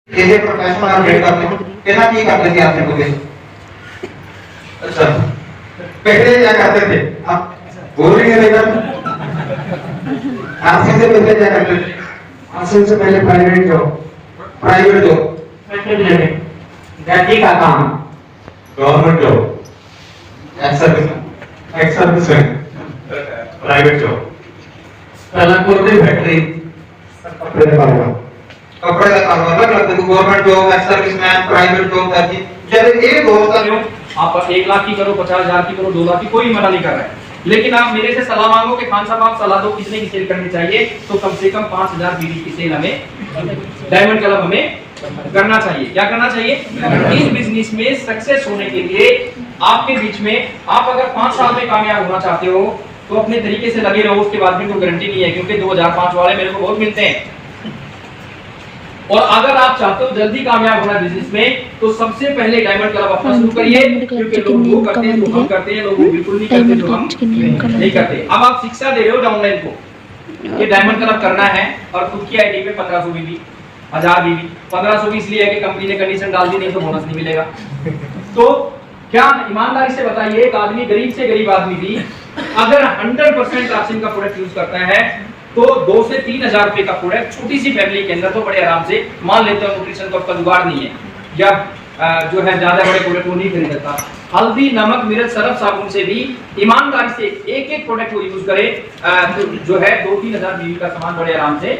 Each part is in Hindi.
ਇਹ ਪ੍ਰੋਫੈਸ਼ਨਲ ਅਪਡੇਟ ਕਰਨੇ कहना ਕੀ करते थे आपने मुझे अच्छा पहले क्या करते थे आप बोल रही है बेटा आसिम से पहले क्या करते थे आसिम से पहले प्राइवेट जॉब डैडी का काम government job ex serviceman private job Kalampur की फैक्ट्री कपड़े का काम अलग लगता है government job ex serviceman private job ताकि जब ये दोस्त का आप 1 लाख की करो 50,000 की करो 2 लाख की कोई मना नहीं कर रहा है, लेकिन आप मेरे से सलाह मांगो कि खान साहब आप सलाह दो कितने की सेल करनी चाहिए, तो कम से कम 5,000 बीडी की सेल हमें डायमंड क्लब हमें करना चाहिए। क्या करना चाहिए? इस बिजनेस में सक्सेस होने के लिए आपके बीच में आप अगर 5 साल में कामयाब होना चाहते हो तो अपने तरीके से लगे रहो, उसके बाद में कोई गारंटी नहीं है, क्योंकि 2005 वाले मेरे को बहुत मिलते हैं। और अगर आप चाहते हो जल्दी कामयाब होना बिजनेस में तो सबसे पहले डायमंड क्लब अपना शुरू करिए, क्योंकि लोग वो करते हैं जो हम करते हैं, लोग बिल्कुल नहीं करते जो हम नहीं करते। अब आप शिक्षा दे रहे हो डाउनलाइन को कि डायमंड क्लब करना है और खुद की आईडी पे 1500 बीबी 1000 बीबी 1500 भी इसलिए है कि कंपनी ने कंडीशन डाल दी नहीं तो बोनस नहीं मिलेगा। तो क्या ईमानदारी से बताइए, एक आदमी गरीब से गरीब आदमी भी अगर 100% राशन का प्रोडक्ट यूज करता है तो 2 से 3,000 रुपए का प्रोडक्ट छोटी सी फैमिली के अंदर तो बड़े आराम से मान लेते हो। न्यूट्रिशन का जुगाड़ नहीं है या जो है ज्यादा बड़े प्रोडक्ट वो नहीं खरीद सकता। हल्दी नमक मिर्च सरफ साबुन से भी ईमानदारी से एक एक प्रोडक्ट को यूज करे तो जो है 2-3,000 बीवी का सामान बड़े आराम से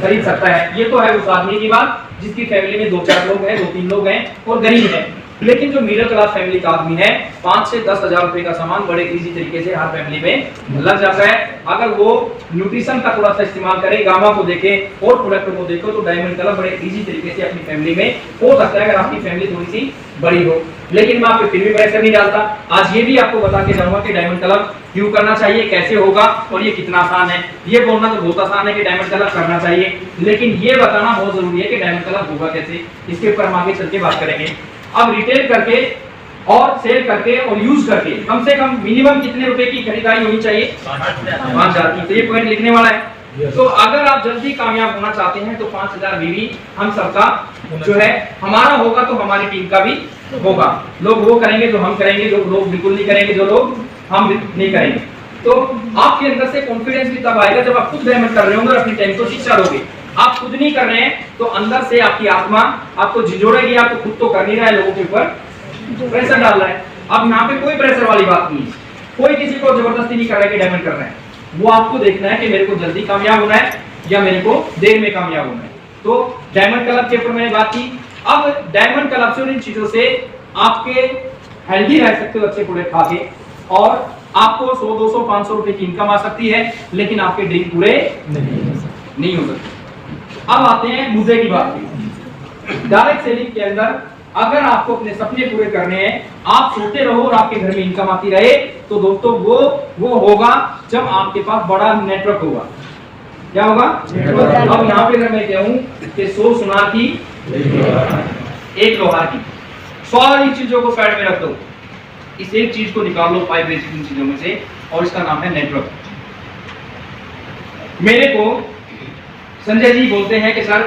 खरीद सकता है। ये तो है उस आदमी की बात जिसकी फैमिली में 2-4 लोग हैं, 2-3 लोग हैं और गरीब है। लेकिन जो मिडिल क्लास फैमिली का आदमी है 5 से 10,000 रुपए का सामान बड़े इजी तरीके से हर फैमिली में लग जाता है। अगर वो न्यूट्रिशन का थोड़ा सा इस्तेमाल करे, गामा को देखे और प्रोडक्ट को देखो तो डायमंड क्लब बड़े इजी तरीके से अपनी फैमिली में हो सकता है, अगर आपकी फैमिली थोड़ी सी बड़ी हो। लेकिन मैं आप पे फिर भी प्रेशर नहीं डालता, आज ये भी आपको बता के जाऊंगा कि डायमंड क्लब क्यों करना चाहिए, कैसे होगा और ये कितना आसान है। ये बोलना तो बहुत आसान है कि डायमंड क्लब करना चाहिए, लेकिन ये बताना बहुत जरूरी है कि डायमंड क्लब होगा कैसे। इसके ऊपर हम आगे चल के बात करेंगे। अब रिटेल करके और सेल करके और यूज करके कम से कम मिनिमम कितने रुपए की खरीदारी होनी चाहिए? 5,000 की। तो ये पॉइंट लिखने वाला है। तो अगर आप जल्दी कामयाब होना चाहते हैं तो 5,000 बीवी हम सबका जो है हमारा होगा तो हमारी टीम का भी होगा। लोग वो करेंगे जो हम करेंगे, जो लोग बिल्कुल नहीं करेंगे जो लोग हम नहीं करेंगे। तो आपके अंदर से कॉन्फिडेंस भी तब आएगा जब आप खुद डायमंड कर रहे होंगे और अपनी टाइम को शिक्षा दोगे। आप खुद नहीं कर रहे हैं तो अंदर से आपकी आत्मा आपको झिझोड़ेगी, आपको खुद तो कर नहीं रहा है, लोगों के ऊपर प्रेशर डाल रहा है। अब यहाँ पे कोई प्रेशर वाली बात नहीं है, कोई किसी को जबरदस्ती नहीं कर रहा है कि डायमंड कर रहे हैं। वो आपको देखना है कि मेरे को जल्दी कामयाब होना है या मेरे को देर में कामयाब होना है। तो डायमंड क्लब के ऊपर मैंने बात की। अब डायमंड क्लब से इन चीजों से आपके हेल्दी रह सकते हो अच्छे प्रोडक्ट खा के, और आपको 100, 200, 500 रुपए की इनकम आ सकती है, लेकिन आपके ड्रीम पूरे नहीं हो सकते। अब आते हैं मुद्दे की बात की। डायरेक्ट सेलिंग के अंदर अगर आपको अपने सपने पूरे करने हैं, आप सोते रहो और आपके घर में इनकम आती रहे, तो दोस्तों वो होगा जब आपके पास बड़ा नेटवर्क होगा। क्या होगा? अब यहाँ पे अगर मैं कहूँ कि 100 सुनार की 1 लोहार की, सारी चीजों को साइड में रख दो, इस एक चीज को निकाल लो 5 बेसिक चीजों में से, और इसका नाम है नेटवर्क। मेरे को संजय जी बोलते हैं कि सर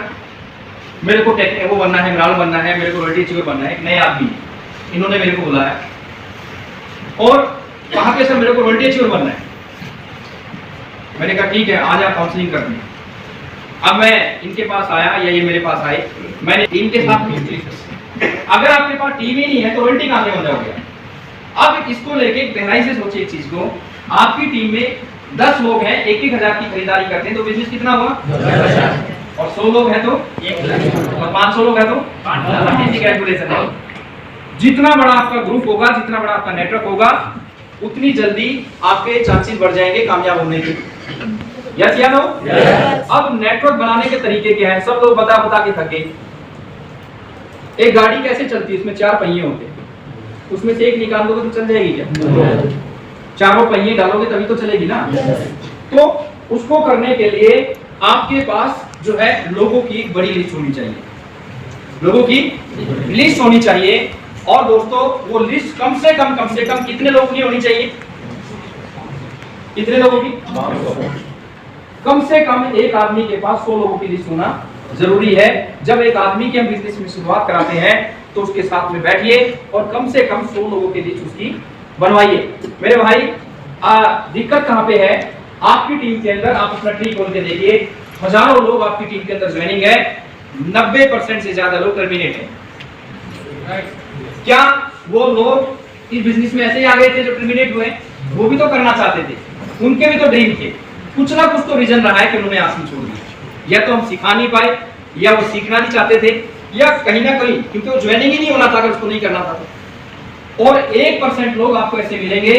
मेरे को वो बनना है, मिराल बनना है, मेरे को रॉयल्टी अचीवर बनना है। एक नए आदमी इन्होंने मेरे को बुलाया और कहा कि सर मेरे को रॉयल्टी अचीवर बनना है। मैंने कहा ठीक है, आज आप काउंसलिंग करते हैं। अब मैं इनके पास आया या ये मेरे पास आए, मैंने टीम के साथ अगर आपके पास टीम ही नहीं है तो रॉयल्टी कहां से बन जाओगे? अब इसको लेके गहराई से सोचिए एक चीज को। आपकी टीम में 10 लोग हैं, 1,000 की खरीदारी करते हैं तो बिजनेस कितना हुआ? 10,000। और 100 लोग हैं तो 1,00,000, और 500 लोग हैं तो 5,000। कैलकुलेशन है। जितना बड़ा आपका ग्रुप होगा, जितना बड़ा आपका नेटवर्क होगा, उतनी जल्दी आपके चांसेस बढ़ जाएंगे कामयाब होने के। यस या नो? अब नेटवर्क बनाने के तरीके क्या है? सब लोग बता के थक गए। एक गाड़ी कैसे चलती है? उसमें 4 पहिए होते हैं, उसमें से एक निकाल दोगे तो चल जाएगी क्या? चारों पहिए डालोगे तभी तो चलेगी ना। तो उसको करने के लिए आपके पास जो है लोगों की एक बड़ी लिस्ट होनी चाहिए, लोगों की लिस्ट होनी चाहिए। और दोस्तों वो लिस्ट कम से कम कितने लोगों की होनी चाहिए? कितने लोगों की? कम से कम एक आदमी के पास 100 लोगों की लिस्ट होना जरूरी है। जब एक आदमी की हम बिजनेस में शुरुआत कराते हैं तो उसके साथ में बैठिए और कम से कम 100 लोगों के बीच उसकी बनवाइए। मेरे भाई दिक्कत कहाँ पे है? आपकी टीम के अंदर आप अपना ट्री खोल के देखिए, हजारों लोग आपकी टीम के अंदर ज्वाइनिंग है, 90% से ज्यादा लोग टर्मिनेट हैं। क्या वो लोग इस बिजनेस में ऐसे ही आ गए थे जो टर्मिनेट हुए? वो भी तो करना चाहते थे, उनके भी तो ड्रीम थे, कुछ ना कुछ तो रीजन रहा है कि उन्होंने आसन छोड़ दिया। या तो हम सिखा नहीं पाए, या वो सीखना नहीं चाहते थे, या कहीं ना कहीं क्योंकि वो ज्वाइनिंग ही नहीं होना था अगर उसको नहीं करना था तो। और 1% लोग आपको ऐसे मिलेंगे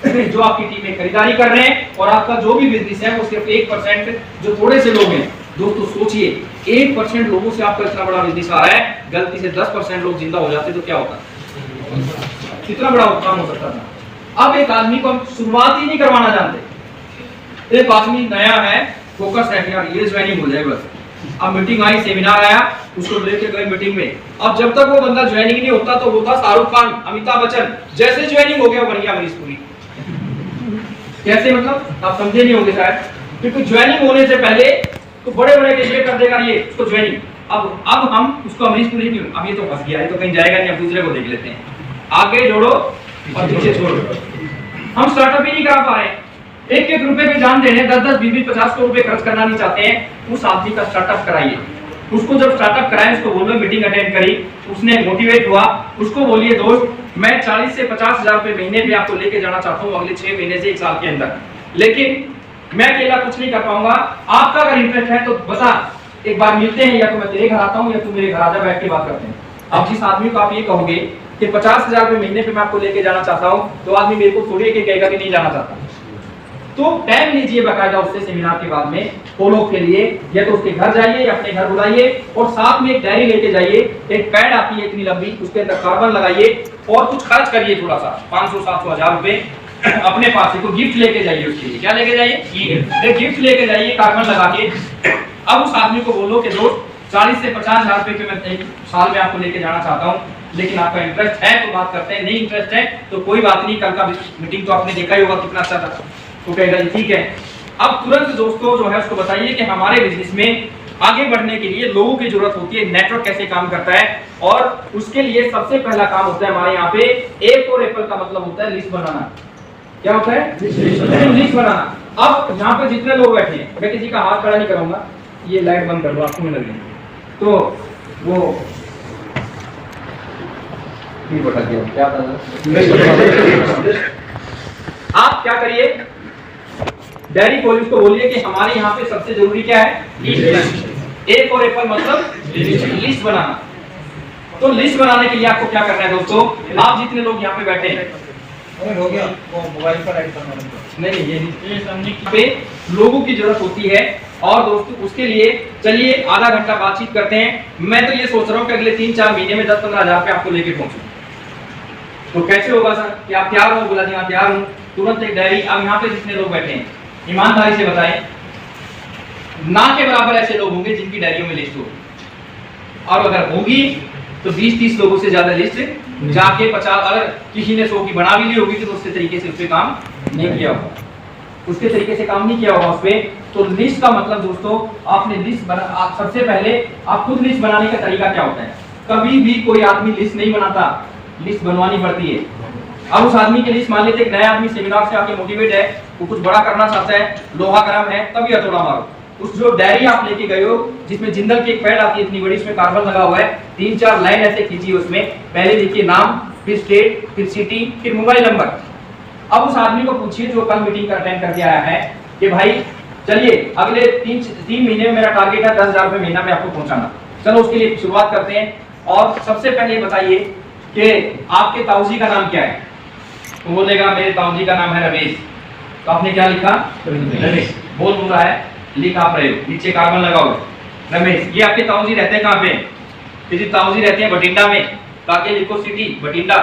जो आपकी टीम में खरीदारी कर रहे हैं, और आपका जो भी बिजनेस है वो सिर्फ 1% जो थोड़े से लोग हैं। दोस्तों सोचिए, 1% लोगों से आपका इतना बड़ा बिजनेस आ रहा है, गलती से 10% लोग जिंदा हो जाते तो क्या होता? कितना बड़ा काम हो सकता था। अब एक आदमी को हम शुरुआत ही नहीं करवाना जानते, एक आदमी नया है, फोकस है यार ये ज्वाइनिंग हो जाए बस। अब मीटिंग आई, सेमिनार आया, उसको लेके गए मीटिंग में। अब जब तक वो बंदा ज्वाइनिंग नहीं होता तो वो था शाहरुख खान, अमिताभ बच्चन, जैसे ज्वाइनिंग हो गया बन गया मरीज पूरी। कैसे मतलब? आप समझे नहीं होंगे शायद, क्योंकि ज्वाइनिंग होने से पहले तो बड़े बड़े ये कर देगा ये उसको ज्वाइनिंग। अब हम उसको अमरीश पुरी क्यों, अब ये तो फंस गया, ये तो कहीं जाएगा नहीं, अब दूसरे को देख लेते हैं। आगे जोड़ो और पीछे छोड़ो। हम स्टार्टअप ही नहीं करा पा रहे, एक एक रुपए पे जान दे रहे हैं, 10-10, 20-20, 50 रुपए खर्च करना नहीं चाहते हैं। उस आदमी का स्टार्टअप कराइए, उसको जब स्टार्टअप कराएं उसको बोलो मीटिंग अटेंड करी, उसने मोटिवेट हुआ, उसको बोलिए दोस्त मैं 40 से 50 हजार रुपए महीने भी आपको लेके जाना चाहता हूँ अगले 6 महीने से 1 साल के अंदर, लेकिन मैं अकेला कुछ नहीं कर पाऊंगा, आपका अगर इंटरेस्ट है तो बता, एक बार मिलते हैं, या तो मैं तेरे घर आता हूँ या तू मेरे घर आजा, बैठ के बात करते हैं। अब जिस आदमी को आप ये कहोगे कि 50 हजार रुपए महीने पे मैं आपको लेके जाना चाहता हूँ, तो आदमी मेरे को थोड़ी के कहेगा कि नहीं जाना चाहता। तो टाइम लीजिए बाकायदा उससे सेमिनार के बाद में फॉलो के लिए, या तो उसके घर जाइए या अपने घर बुलाइए, और साथ में एक डायरी लेके जाइए, एक पैड आती है इतनी लंबी, उसके अंदर कार्बन लगाइए और कुछ खर्च करिए थोड़ा सा, 500-700 हजार रुपए अपने पास से, तो गिफ्ट लेके जाइए उसके लिए। क्या लेके जाइए? एक गिफ्ट लेके जाइए कार्बन लगा के। अब उस आदमी को बोलो कि दोस्त 40 से 50 हजार रुपए पे मैं 1 साल में आपको लेके जाना चाहता हूँ, लेकिन आपका इंटरेस्ट है तो बात करते हैं, नहीं इंटरेस्ट है तो कोई बात नहीं, कल का मीटिंग तो आपने देखा ही होगा कितना अच्छा था, तो कहेगा ठीक है। अब तुरंत दोस्तों जो है उसको बताइए कि हमारे बिजनेस में आगे बढ़ने के लिए लोगों की जरूरत होती है, नेटवर्क कैसे काम करता है, और उसके लिए सबसे पहला काम होता है हमारे यहाँ पे ए फॉर एप्पल का मतलब होता है लिस्ट बनाना। क्या होता है? लिस्ट बनाना। अब यहाँ पे जितने लोग बैठे हैं, मैं किसी का हाथ खड़ा नहीं करूंगा, ये लाइट बंद कर दो आपको लगे तो वो क्या आप क्या करिए, डायरी खोलिए, उसको बोलिए कि हमारे यहाँ पे सबसे जरूरी क्या है? ए फॉर एप्पल मतलब लिस्ट बनाना। तो लिस्ट बनाने के लिए आपको क्या करना है दोस्तों, आप जितने लोग यहाँ पे बैठे हैं, हो गया वो मोबाइल पर ऐड करना नहीं, ये सामने पे लोगों की जरूरत होती है। और दोस्तों उसके लिए चलिए आधा घंटा बातचीत करते हैं। मैं तो ये सोच रहा हूँ कि अगले 3-4 महीने में 10-15 हजार पे आपको लेके पहुंचूं, तो कैसे होगा सर? कि आप तैयार हो? बोला जी हाँ तैयार हूँ। तुरंत एक डायरी, अब यहाँ पे जितने लोग बैठे हैं ईमानदारी से बताएं, ना के बराबर ऐसे लोग होंगे जिनकी डायरियों में लिस्ट होगी, और अगर होगी तो 20-30 लोगों से ज्यादा लिस्ट जाके 50, अगर किसी ने 100 की बना भी ली होगी तो उसके तरीके से उस पे काम नहीं किया होगा, उसके तरीके से काम नहीं किया होगा उस पे। तो लिस्ट का मतलब दोस्तों, आपने लिस्ट बना, आप सबसे पहले आप खुद लिस्ट बनाने का तरीका क्या होता है? कभी भी कोई आदमी लिस्ट नहीं बनाता, लिस्ट बनवानी पड़ती है। अब उस आदमी की लिस्ट मान लेते, एक नया आदमी सेमिनार से आके मोटिवेट है, वो कुछ बड़ा करना चाहता है, लोहा गर्म है, तभी हथौड़ा मारो। उस जो डायरी आप लेके गए हो जिसमें जिंदल की एक पैड आती है इतनी बड़ी, उसमें कार्बन लगा हुआ है, 3-4 लाइन ऐसे खींची उसमें, पहले लिखिए नाम, फिर स्टेट, फिर सिटी, फिर मोबाइल नंबर। अब उस आदमी को पूछिए जो कल मीटिंग अटेंड करके आया है कि भाई चलिए अगले 3 महीने में मेरा टारगेट है 10 हजार रुपए महीना में आपको पहुंचाना, चलो उसके लिए शुरुआत करते हैं। और सबसे पहले बताइए कि आपके ताऊजी का नाम क्या है? तो बोलेगा मेरे ताऊजी का नाम है रमेश। तो आपने क्या लिखा? रमेश। बोल रहा है, लिखा आप रहे हो, नीचे कार्बन लगाओ रमेश। ये आपके ताऊजी रहते हैं कहाँ पे? किसी ताऊजी रहते हैं बठिंडा में, तो आगे लिखो सिटी बठिंडा।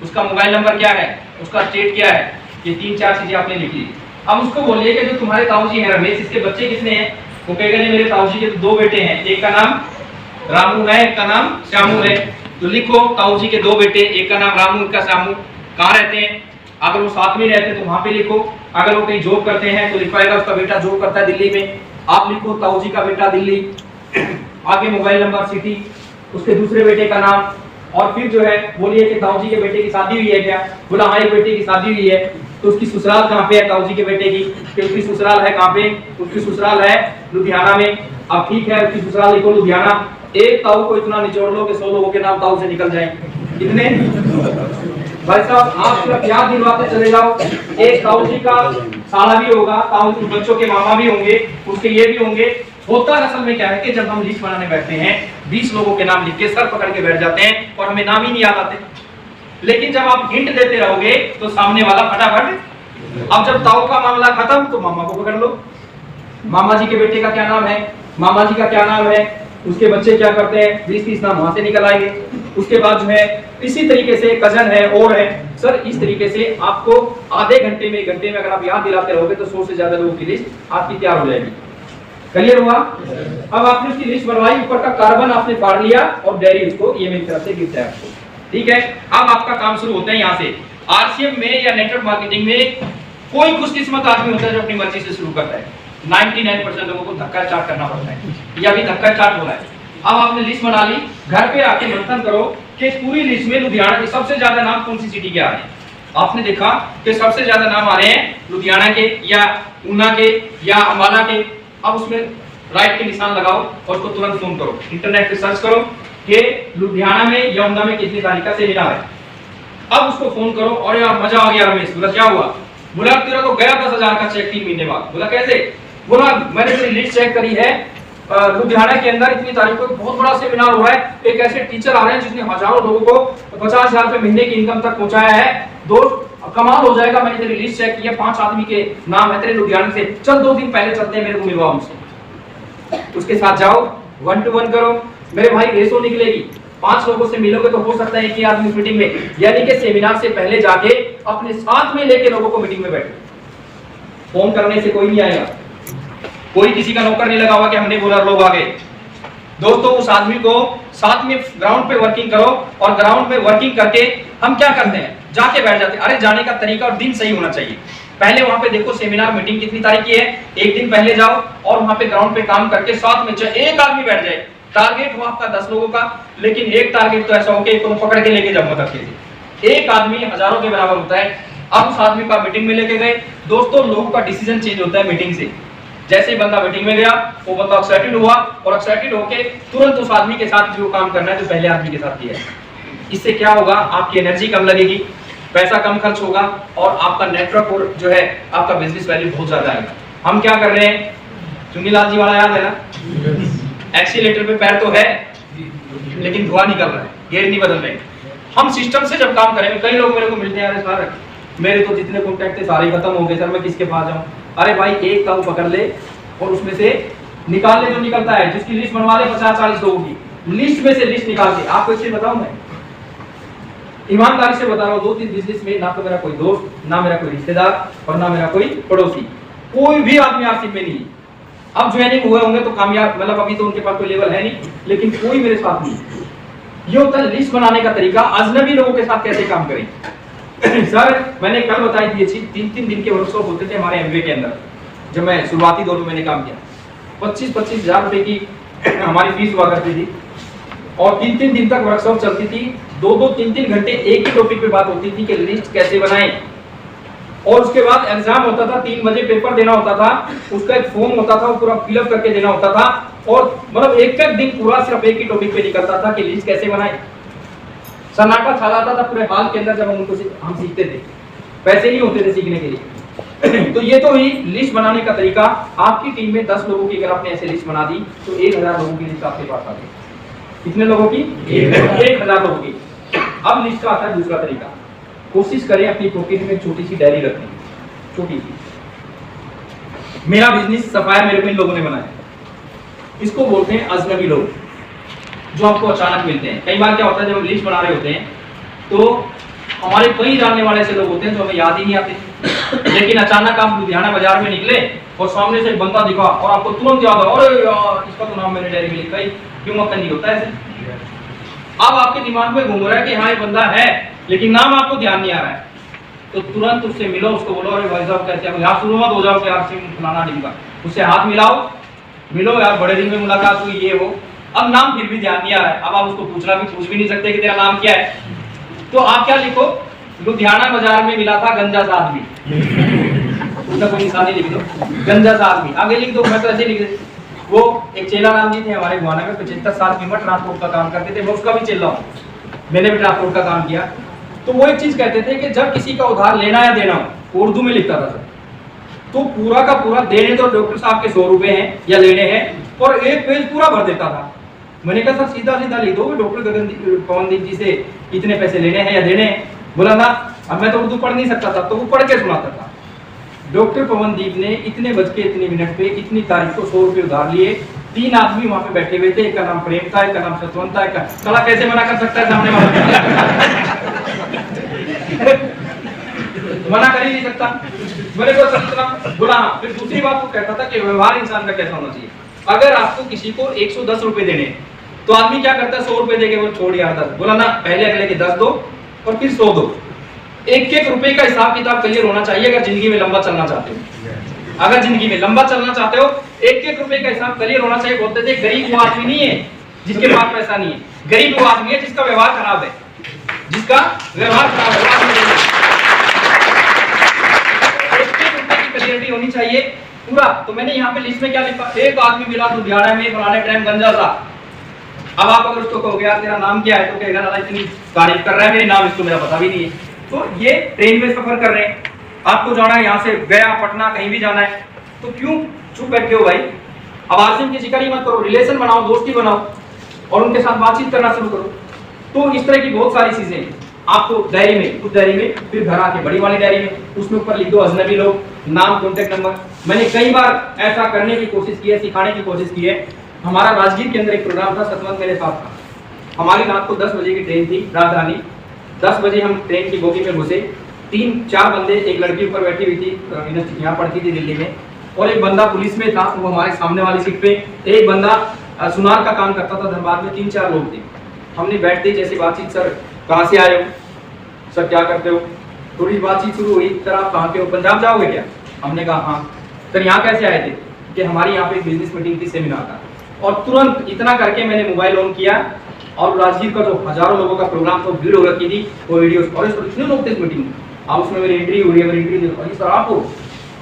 उसका मोबाइल नंबर क्या है, उसका स्टेट क्या है, ये 3-4 चीजें आपने लिख ली। अब उसको बोलिए कि जो तुम्हारे ताऊजी हैं रमेश, इसके बच्चे कितने हैं? वो कहेगा मेरे ताऊजी के 2 बेटे हैं, एक का नाम रामू है, एक का नाम श्यामू है। तो लिखो ताऊजी के 2 बेटे, एक का नाम रामू, एक का श्यामू, कहाँ रहते हैं? अगर वो साथ में रहते हैं तो वहां पे लिखो, अगर वो कहीं जॉब करते हैं तो लिखवाएगा उसका बेटा जॉब करता है दिल्ली में, आप लिखो ताऊजी का बेटा दिल्ली। आगे मोबाइल नंबर, सिटी, उसके दूसरे बेटे का नाम, और फिर जो है बोलिए कि ताऊ जी के बेटे की शादी हुई है क्या? बोला हाँ एक बेटे की शादी हुई है। तो उसकी ससुराल कहाँ पे है ताऊ जी के बेटे की? कि उसकी ससुराल है कहाँ पे? उसकी ससुराल है लुधियाना में। अब ठीक है, उसकी ससुराल लिखो लुधियाना। एक ताऊ को इतना निचोड़ लो कि 100 लोगों के नाम ताऊ से निकल जाएंगे। कितने? भाई साहब आप सिर्फ याद दिलवाते चले जाओ। एक ताऊ जी का साला भी होगा, ताऊ जी बच्चों के मामा भी होंगे, उसके ये भी होंगे। होता असल में क्या है कि जब हम लिस्ट बनाने बैठते हैं 20 लोगों के नाम लिख के सर पकड़ के बैठ जाते हैं और हमें नाम ही नहीं याद आते। लेकिन जब आप हिंट देते रहोगे तो सामने वाला फटाफट। अब जब ताऊ का मामला खत्म तो मामा को पकड़ लो। मामा जी के बेटे का क्या नाम है, मामा जी का क्या नाम है, उसके बच्चे क्या करते हैं, 20-30 नाम वहां से निकल आएंगे। उसके बाद जो है इसी तरीके से कजन है और है। सर इस तरीके से आपको आधे घंटे में, 1 घंटे में अगर आप याद दिलाते रहोगे तो 100 से ज्यादा लोगों की लिस्ट आपकी तैयार हो जाएगी। क्लियर हुआ? अब आपने उसकी लिस्ट बनवाई, ऊपर का कार्बन आपने फाड़ लिया और डायरी उसको ये मेरी तरफ से गिफ्ट है आपको। ठीक है, अब आपका काम शुरू होता है यहाँ से। आरसीएम में या नेटवर्क मार्केटिंग में कोई खुशकिस्मत आदमी होता है जो अपनी मर्जी से शुरू करता है। 99% लोगों को धक्का चाट करना पड़ता है, या भी धक्का चाट हो रहा है। अब आपने लिस्ट बना ली, घर पे आके मंथन करो कि पूरी लिस्ट में लुधियाना के सबसे ज्यादा नाम कौन सी सिटी के आ रहे हैं। आपने देखा कि सबसे ज्यादा नाम आ रहे हैं लुधियाना के या ऊना के या अम्बाला के। अब उसमें राइट के निशान लगाओ और उसको तुरंत फोन करो, इंटरनेट पे सर्च करो कि लुधियाना में या ऊना में कितनी तारीख का सेमिनार है। अब उसको फोन करो और यार मजा आ गया रमेश। बोला क्या हुआ? बोला तेरा तो गया 10,000 का चेक 3 महीने बाद। बोला कैसे? बोला मैंने तेरी लिस्ट चेक करी है, लुधियाना के अंदर इतनी तारीख को बहुत बड़ा सेमिनार हो रहा है, एक ऐसे टीचर आ रहे हैं जिसने हजारों लोगों को 50,000 रुपए महीने की इनकम तक पहुंचाया है। दोस्त कमाल हो जाएगा, मैंने तेरी लिस्ट चेक की है, 5 आदमी के नाम है तेरे लुधियाना से, चल 2 दिन पहले चलते हैं, मेरे को मिलवाओ उनसे। उसके साथ जाओ, 1 to 1 करो। मेरे भाई रेसो निकलेगी, 5 लोगों से मिलोगे तो हो सकता है कि आदमी मीटिंग में, यानी कि सेमिनार से पहले जाके अपने साथ में लेके लोगों को मीटिंग में बैठो। फोन करने से कोई नहीं आएगा, कोई किसी का नौकर नहीं लगा हुआ कि हमने बोला लोग आ गए। दोस्तों उस आदमी को साथ में ग्राउंड पे वर्किंग करो, और ग्राउंड पे वर्किंग करके हम क्या करते हैं, जाके बैठ जाते हैं। अरे जाने का तरीका और दिन सही होना चाहिए। पहले वहां पे देखो सेमिनार मीटिंग कितनी तारीख की है, एक दिन पहले जाओ और वहां पे ग्राउंड पे काम करके साथ में चाहे एक आदमी बैठ जाए। टारगेट हो आपका 10 लोगों का, लेकिन एक टारगेट तो ऐसा हो कि एक को पकड़ के लेके जाऊंगा तक के। एक आदमी हजारों के बराबर होता है। अब उस आदमी का मीटिंग में लेके गए। दोस्तों लोगों का डिसीजन चेंज होता है मीटिंग से। जैसे ही बंदा मीटिंग में गया वो बंदा एक्साइटेड हुआ, और एक्साइटेड होके तुरंत उस आदमी के साथ जो काम करना है जो पहले आदमी के साथ किया है। इससे क्या होगा, आपकी एनर्जी कम लगेगी, पैसा कम खर्च होगा, और आपका नेटवर्क और जो है आपका बिजनेस वैल्यू बहुत ज्यादा आएगा। हम क्या कर रहे हैं, चुन्नीलाल जी वाला याद है ना, एक्सीलेटर पे पैर तो है लेकिन धुआं निकल रहा है, गियर नहीं बदल रहे। हम सिस्टम से जब काम करेंगे, कई लोग मेरे को मिलते हैं, अरे सर मेरे तो जितने कॉन्टैक्ट थे सारे खत्म हो गए सर, मैं किसके पास जाऊं। अरे भाई एक ताऊ पकड़ ले और उसमें से निकाल ले जो निकलता है। जिसकी लिस्ट बनवा ले 50-40 लोगों की, लिस्ट में से लिस्ट निकाल के। आपको एक चीज बताऊं, मैं ईमानदारी से बता रहा हूँ, 2-3 बिजनेस में ना तो मेरा कोई दोस्त, ना मेरा कोई रिश्तेदार, और ना मेरा कोई पड़ोसी, कोई भी आदमी आरसीएम में नहीं है। अब ज्वाइनिंग हुए होंगे तो कामयाब, मतलब अभी तो उनके पास कोई लेवल है नहीं, लेकिन कोई मेरे साथ नहीं। ये होता है लिस्ट बनाने का तरीका, अजनबी लोगों के साथ कैसे काम करें। सर मैंने कल बताई थी, 3-3 दिन के वर्कशॉप होते थे हमारे एमबीए के अंदर। जब मैं शुरुआती दौर में मैंने काम किया, 25-25 हजार रुपए की हमारी फीस हुआ करती थी, और 3-3 दिन तक वर्कशॉप चलती थी। 2-2, 3-3 घंटे एक ही टॉपिक पे बात होती थी कि लिस्ट कैसे बनाएं। और उसके बाद एग्जाम होता था, 3 बजे पेपर देना होता था, उसका एक फॉर्म होता था, वो पूरा फिलअप करके देना होता था। और मतलब एक दिन पूरा सिर्फ एक ही टॉपिक पे निकलता था कि लिस्ट कैसे बनाएं। सन्नाटा छा जाता था पूरे हाल के अंदर जब हम सीखते थे, पैसे नहीं होते थे सीखने के लिए। तो ये तो ही लिस्ट बनाने का तरीका। आपकी टीम में 10 लोगों की अगर आपने ऐसे लिस्ट बना दी तो 1000 लोगों की लिस्ट आपके पास आ गई। कितने लोगों की? 1000 लोगों की। अब लिस्ट का आता है दूसरा तरीका। कोशिश करें अपनी पॉकेट में छोटी सी डायरी रखने, छोटी सी। मेरा बिजनेस सफाया मेरे को इन लोगों ने बनाया, इसको बोलते हैं अजनबी लोग, जो आपको अचानक मिलते हैं। कई बार क्या होता है, जब हम लिस्ट बना रहे होते हैं तो हमारे कई जानने वाले ऐसे लोग होते हैं जो हमें याद ही नहीं आते, लेकिन अचानक आप लुधियाना बाजार में निकले और सामने से एक बंदा दिखा और आपको तुरंत याद आ, अरे यार इसका तो नाम मैंने डायरी में लिखा ही, क्यों मक्खन नहीं होता ऐसे। अब आपके दिमाग में घूम रहा है कि हाँ ये बंदा है, लेकिन नाम आपको ध्यान नहीं आ रहा है, तो तुरंत उससे मिलो, उसको बोलो अरे भाई साहब कैसे हो, यहाँ शुरू मत हो जाओ कि यार फलाना ढिमका, उससे हाथ मिलाओ, मिलो यार बड़े दिन में मुलाकात हुई, ये वो अब नाम फिर भी ध्यान नहीं आ रहा है, अब आप उसको पूछ भी नहीं सकते कि तेरा नाम क्या है। तो आप क्या लिखो, लुधियाना बाजार में मिला था गंजा सा आदमी, उसका कोई निशानी लिख दो, गंजा सा आदमी आगे लिख दो। मैं तो ऐसे लिख दे। वो एक चेला राम जी थे हमारे गुआना में, 75 साल की उम्र, ट्रांसपोर्ट का काम करते थे, मैं उसका भी चेला हूँ, मैंने भी ट्रांसपोर्ट का काम किया। तो वो एक चीज कहते थे कि जब किसी का उधार लेना या देना हो, उर्दू में लिखता था सर, तो पूरा का पूरा देने तो डॉक्टर साहब के 100 रुपए हैं या लेने हैं, और एक पेज पूरा भर देता था। मैंने कहा सर सीधा सीधा लिख दो, डॉक्टर पवनदीप जी से इतने पैसे लेने हैं या देने हैं। बोला ना, अब मैं तो उर्दू पढ़ नहीं सकता था, तो वो पढ़ के सुनाता था। डॉक्टर पवनदीप ने इतने बज के इतने मिनट पे इतनी तारीख को 100 रुपए उधार लिए। 3 आदमी वहां पे बैठे हुए थे, एक का नाम प्रेम था, एक का नाम सतवंत था, एक का साला कैसे मना कर सकता है सामने वाला मना कर ही नहीं सकता। मैंने कहा सर इतना बोला। हाँ, फिर दूसरी बात वो कहता था कि व्यवहार इंसान का कैसा होना चाहिए। अगर आपको किसी को 110 रुपए देने, तो आदमी क्या करता है, 100 रुपए देके वो छोड़ यार 10। बोला ना, पहले अगले के 10 दो और फिर 100 दो। एक एक रुपए का हिसाब किताब क्लियर होना चाहिए अगर जिंदगी में लंबा चलना चाहते हो। अगर जिंदगी में लंबा चलना चाहते हो, एक एक रुपए का हिसाब क्लियर होना चाहिए। बोलते थे गरीब वो आदमी नहीं है जिसके पास पैसा नहीं है, गरीब वो आदमी है जिसका व्यवहार खराब है, जिसका व्यवहार खराब है। एक एक रुपए की क्लियरिटी होनी चाहिए पूरा। तो मैंने यहाँ पे लिस्ट में क्या लिखा, एक आदमी मिला लुधियाना में फलाने टाइम गंजा सा। अब आप अगर उसको कहोगे यार तेरा नाम क्या है, तो कहेगा ना इतनी तारीफ कर रहा है, मेरे नाम इसको मेरा पता भी नहीं है। तो ये ट्रेन में सफर कर रहे हैं, आपको जाना है यहाँ से गया पटना, कहीं भी जाना है, तो क्यों चुप बैठे हो भाई। अब आसिम की शिकारी मत करो, रिलेशन बनाओ, दोस्ती बनाओ और उनके साथ बातचीत करना शुरू करो। तो इस तरह की बहुत सारी चीजें आपको डायरी में, उस डायरी में, फिर घर आके बड़ी वाली डायरी में, उसमें ऊपर लिख दो अजनबी लोग, नाम, कॉन्टेक्ट नंबर। मैंने कई बार ऐसा करने की कोशिश की है, सिखाने की कोशिश की है। हमारा राजगीर के अंदर एक प्रोग्राम था, सतवंत मेरे साथ था। हमारी रात को 10 बजे की ट्रेन थी, राजधानी। 10 बजे हम ट्रेन की बोगी में घुसे। 3-4 बंदे, एक लड़की ऊपर बैठी हुई थी, यहाँ पढ़ती थी दिल्ली में, और एक बंदा पुलिस में था, वो हमारे सामने वाली सीट पे। एक बंदा सुनार का काम करता था धनबाद में। 3-4 लोग थे। हमने बैठते जैसी बातचीत, सर कहाँ से आए हो, सर क्या करते हो, थोड़ी बातचीत शुरू हुई। सर आप कहाँ के हो, पंजाब जाओगे क्या? हमने कहा हाँ। सर यहाँ कैसे आए थे? कि हमारी यहाँ पे एक बिजनेस मीटिंग थी, सेमिनार था। और तुरंत इतना करके मैंने मोबाइल ऑन किया और राजगीर का जो हजारों लोगों का प्रोग्राम था, भीड़ हो रखी थी, वो वीडियोस, और इतने लोग थे इस मीटिंग में। अब उसमें मेरी एंट्री हुई है, मेरी एंट्री देखो, सर आप हो,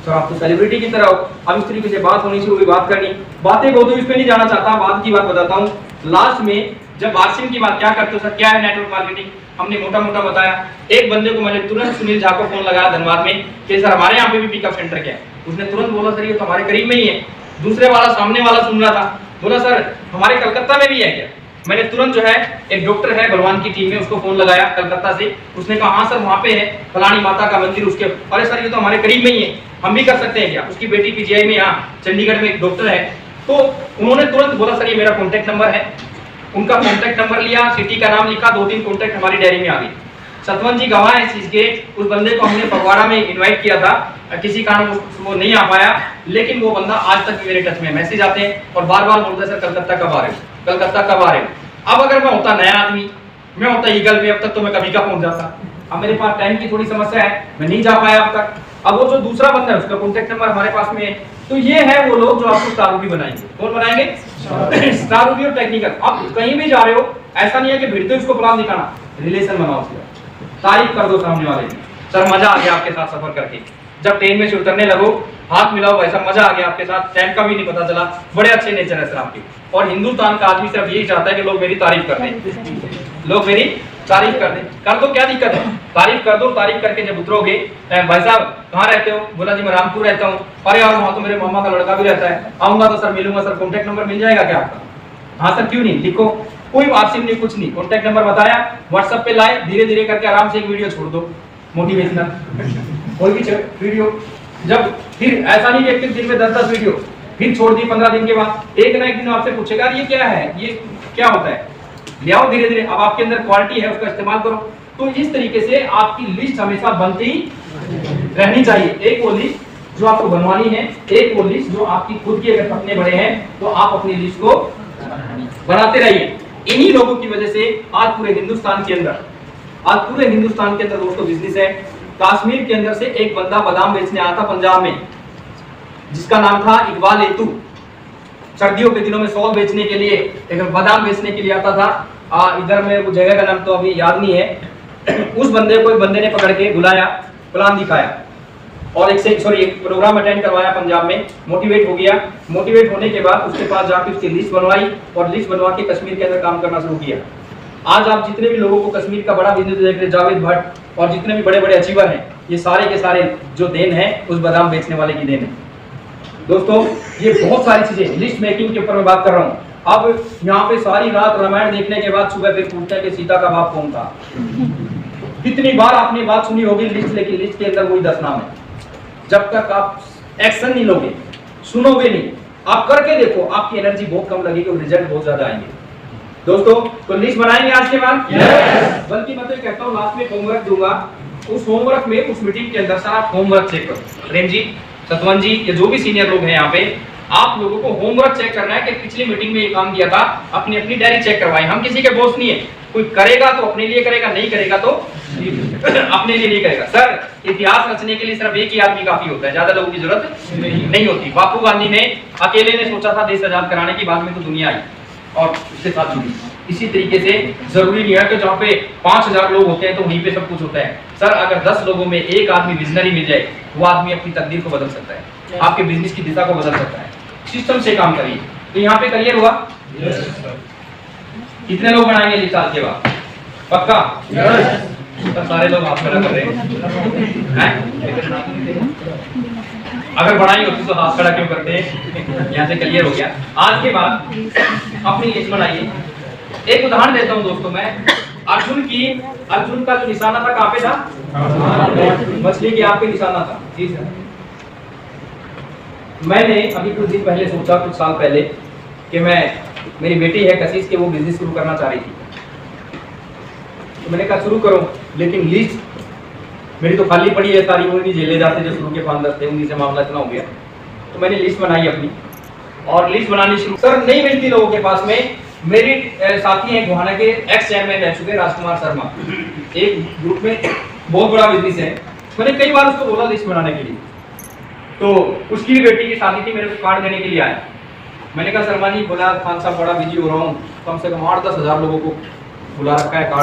सर आप तो सेलिब्रिटी की तरह हो। अब इस तरीके से बात होनी शुरू हुई, बात करनी, बातें बहुत हुई, इस पे नहीं जाना चाहता, बाद की बात बताता हूँ। लास्ट में जब वार्षिक की बात, क्या करते हो सर, क्या है नेटवर्क मार्केटिंग, हमने मोटा मोटा बताया। एक बंदे को मैंने तुरंत सुनील झा को फोन लगाया धनबाद में कि सर हमारे यहाँ पे भी पिकअप सेंटर क्या है। उसने तुरंत बोला सर ये तो हमारे करीब में ही है। दूसरे वाला, सामने वाला सुन रहा था, बोला सर हमारे कलकत्ता में भी है क्या? मैंने तुरंत जो है, एक डॉक्टर है बलवान की टीम में, उसको फोन लगाया कलकत्ता से। उसने कहा हाँ सर वहाँ पे है फलानी माता का मंदिर, उसके, अरे सर ये तो हमारे करीब में ही है, हम भी कर सकते हैं क्या? उसकी बेटी पीजीआई में यहाँ चंडीगढ़ में एक डॉक्टर है। तो उन्होंने तुरंत बोला सर ये मेरा कॉन्टैक्ट नंबर है। उनका कॉन्टैक्ट नंबर लिया, सिटी का नाम लिखा, 2-3 कॉन्टैक्ट हमारी डायरी में आ गई। सतवंत जी गवाह है इस चीज के। उस बंदे को हमने फगवाड़ा में इनवाइट किया था, किसी कारण वो नहीं आ पाया, लेकिन वो बंदा आज तक मेरे टच में, मैसेज आते हैं और बार बार बोलता है सर कलकत्ता कब आ रहे हो, कलकत्ता कब आ रहे हो। अब अगर मैं होता नया आदमी, मैं होता ईगल पे, अब तक तो मैं कभी का पहुंच जाता। अब मेरे पास टाइम की थोड़ी समस्या है, मैं नहीं जा पाया अब तक। अब वो जो दूसरा बंदा है उसका कॉन्टैक्ट नंबर हमारे पास में है। तो ये है वो लोग जो आपको स्टार रूबी बनाएंगे। कौन बनाएंगे? स्टार रूबी और टेक्निकल। आप कहीं भी जा रहे हो, ऐसा नहीं है कि भिड़ते उसको प्लान दिखाना, रिलेशन बनाओ उसका, तारीफ कर दो सामने वाले की, सर मजा आ गया आपके साथ सफर करके। जब ट्रेन में से उतरने लगो, हाथ मिलाओ, वैसा मजा आ गया आपके साथ, टाइम का भी नहीं पता चला, बड़े अच्छे नेचर है सर आपके। और हिंदुस्तान का आदमी सिर्फ यही चाहता है कि लोग मेरी तारीफ कर दें, लोग मेरी तारीफ कर दें। कर दो, क्या दिक्कत है, तारीफ कर दो। तारीफ करके जब उतरोगे, भाई साहब कहाँ रहते हो? बोला जी मैं रामपुर रहता हूँ। अरे यार वहाँ तो मेरे मामा का लड़का भी रहता है, आऊंगा तो सर मिलूंगा, सर कॉन्टैक्ट नंबर मिल जाएगा क्या आपका? हाँ सर क्यों नहीं, लिखो, कोई वार्षिक नहीं, कुछ नहीं, कॉन्टैक्ट नंबर बताया, व्हाट्सएप पे लाए, धीरे धीरे करके आराम से एक वीडियो छोड़ दो मोटिवेशनल, कोई भी वीडियो। जब फिर ऐसा नहीं कि एक दिन में 10-10 वीडियो, फिर छोड़ दी 15 दिन के बाद, एक ना एक दिन आपसे पूछेगा ये क्या है, ये क्या होता है, ले आओ धीरे धीरे। अब आपके अंदर क्वालिटी है, उसका इस्तेमाल करो। तो इस तरीके से आपकी लिस्ट हमेशा बनती रहनी चाहिए। एक वो लिस्ट जो आपको बनवानी है, एक वो लिस्ट जो आपकी खुद की, अगर सपने बड़े हैं तो आप अपनी लिस्ट को बनाते रहिए। इन्हीं लोगों की वजह से आज पूरे हिंदुस्तान के अंदर दोस्तों बिजनेस है। कश्मीर के अंदर से एक बंदा बादाम बेचने आया था पंजाब में, जिसका नाम था इकबाल एतू। सर्दियों के दिनों में सॉल बेचने के लिए, एक बादाम बेचने के लिए आता था। इधर में वो जगह का नाम तो अभी याद नहीं है। उस बंदे को एक बंदे ने पकड़ के बुलाया, प्लान दिखाया और एक प्रोग्राम अटेंड करवाया पंजाब में। मोटिवेट हो गया। मोटिवेट होने के बाद उसके पास जाके उसकी लिस्ट बनवाई और लिस्ट बनवा के कश्मीर के अंदर काम करना शुरू किया। आज आप जितने भी लोगों को कश्मीर का बड़ा बिजनेस देख रहे, जावेद भट्ट और जितने भी बड़े बड़े अचीवर हैं, ये सारे के सारे जो देन है उस बादाम बेचने वाले की देन है। दोस्तों ये बहुत सारी चीजें लिस्ट मेकिंग के ऊपर मैं बात कर रहा हूँ। अब यहाँ पे सारी रात रामायण देखने के बाद सुबह फिर पूछते हैं कि सीता का बाप कौन था। कितनी बार आपने बात सुनी होगी लिस्ट, लेकिन लिस्ट के अंदर वही 10 नाम है। जब तक आप एक्शन नहीं लोगे, सुनोगे नहीं, आप करके देखो, आपकी एनर्जी बहुत कम लगेगी और रिजल्ट बहुत ज्यादा आएंगे। दोस्तों तो लिस्ट बनाएंगे आज के बाद। बल्कि मैं तो कहता हूँ लास्ट में होमवर्क दूंगा, उस होमवर्क में उस मीटिंग के अंदर सारा होमवर्क चेक करो। प्रेम जी, सतवन जी, ये जो भी सीनियर लोग हैं यहाँ पे, आप लोगों को होमवर्क चेक करना है कि पिछली मीटिंग में ये काम किया था। अपनी अपनी डायरी चेक करवाएं। हम किसी के बॉस नहीं है, कोई करेगा तो अपने लिए करेगा, नहीं करेगा तो अपने लिए नहीं करेगा। सर इतिहास रचने के लिए सिर्फ एक ही आदमी काफी होता है, ज्यादा लोगों की जरूरत नहीं होती। बापू गांधी ने अकेले ने सोचा था देश आजाद कराने की, बाद में तो दुनिया आई और उसके साथ जुड़ी। इसी तरीके से जरूरी नहीं है कि जहाँ पे 5000 लोग होते हैं तो वहीं पे सब कुछ होता है। सर अगर 10 लोगों में एक आदमी विजनरी मिल जाए, वो आदमी अपनी तकदीर को बदल सकता है, आपके बिजनेस की दिशा को बदल सकता है। सिस्टम से काम करिए। तो यहाँ पे क्लियर हुआ? कितने लोग बनाएंगे इस साल के बाद? पक्का? तो सारे लोग हाथ खड़ा कर रहे हैं। अगर बढ़ाई होती तो हाथ खड़ा क्यों करते हैं? यहाँ से क्लियर हो गया। आज के बाद अपनी लिस्ट बनाइए। एक उदाहरण देता हूँ दोस्तों मैं। अर्जुन का जो निशाना था कहाँ पे था? मछली के आग पे निशाना था। जी सर। मैंने अभी कुछ दिन पहले सोचा, कुछ साल पहले, कि मेरी बेटी है कशिश के, वो बिजनेस शुरू करना चाह रही थी। तो मैंने कहा शुरू करो, लेकिन लिस्ट मेरी तो खाली पड़ी है सारी, वो नहीं झेले जाते जो शुरू के फाउंडर थे, उन्हीं से मामला इतना हो गया। तो मैंने लिस्ट बनाई अपनी और लिस्ट बनानी शुरू। सर नहीं मिलती लोगों के पास में। मेरी साथी हैं गोहाना के, एक्स चेयरमैन रह चुके राजकुमार शर्मा, एक ग्रुप में बहुत बड़ा बिजनेस है। मैंने कई बार उसको बोला लिस्ट बनाने के लिए, तो उसकी भी बेटी की शादी थी, मेरे को कार्ड देने के लिए आया। मैंने कहा शर्मा जी, बोला खान साहब बड़ा बिजी हो रहा हूँ, कम से कम 8-10 हज़ार लोगों को बुला रखा है कार्ड